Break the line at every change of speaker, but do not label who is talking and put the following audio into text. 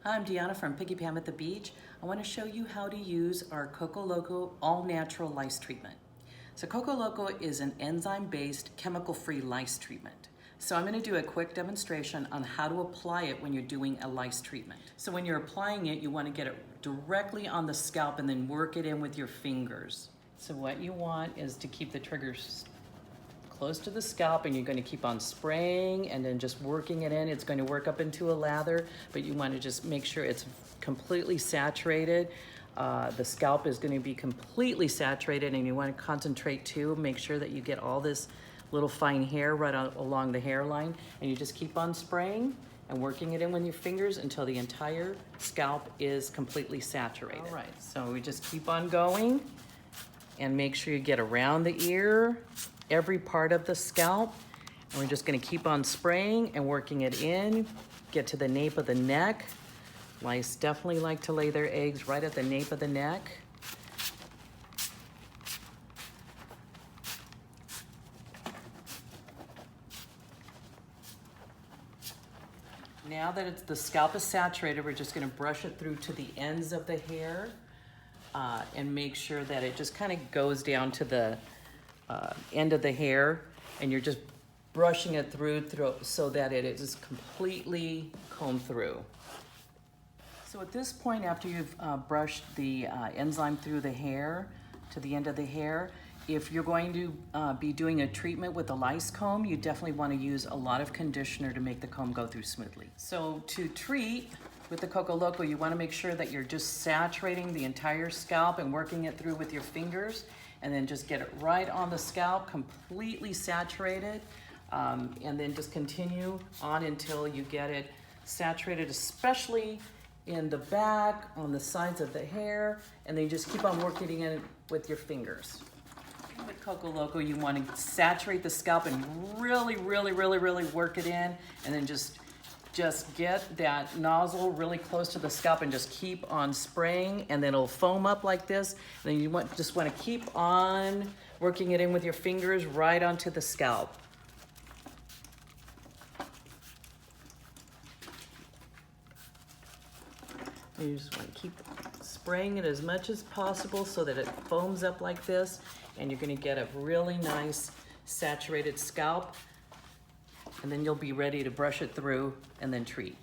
Hi, I'm Deanna from Picky Pam at the Beach. I want to show you how to use our Coco Loco all-natural lice treatment. So Coco Loco is an enzyme-based, chemical-free lice treatment. So I'm going to do a quick demonstration on how to apply it when you're doing a lice treatment. So when you're applying it, you want to get it directly on the scalp and then work it in with your fingers. So what you want is to keep the triggers close to the scalp, and you're going to keep on spraying and then just working it in. It's going to work up into a lather, but you want to just make sure it's completely saturated. The scalp is going to be completely saturated, and you want to concentrate too. Make sure that you get all this little fine hair right along the hairline, and you just keep on spraying and working it in with your fingers until the entire scalp is completely saturated. All right, so we just keep on going and make sure you get around the ear, every part of the scalp, and we're just going to keep on spraying and working it in. Get to the nape of the neck. Lice definitely like to lay their eggs right at the nape of the neck. Now that the scalp is saturated, we're just going to brush it through to the ends of the hair and make sure that it just kind of goes down to the end of the hair, and you're just brushing it through so that it is completely combed through. So at this point, after you've brushed the enzyme through the hair to the end of the hair, if you're going to be doing a treatment with a lice comb, you definitely want to use a lot of conditioner to make the comb go through smoothly. So to treat with the Coco Loco, you want to make sure that you're just saturating the entire scalp and working it through with your fingers, and then just get it right on the scalp, completely saturated, and then just continue on until you get it saturated, especially in the back, on the sides of the hair, and then you just keep on working it with your fingers. With Coco Loco, you want to saturate the scalp and really work it in, and then just get that nozzle really close to the scalp and just keep on spraying, and then it'll foam up like this. And then you just want to keep on working it in with your fingers right onto the scalp. And you just want to keep spraying it as much as possible so that it foams up like this, and you're going to get a really nice saturated scalp. And then you'll be ready to brush it through and then treat.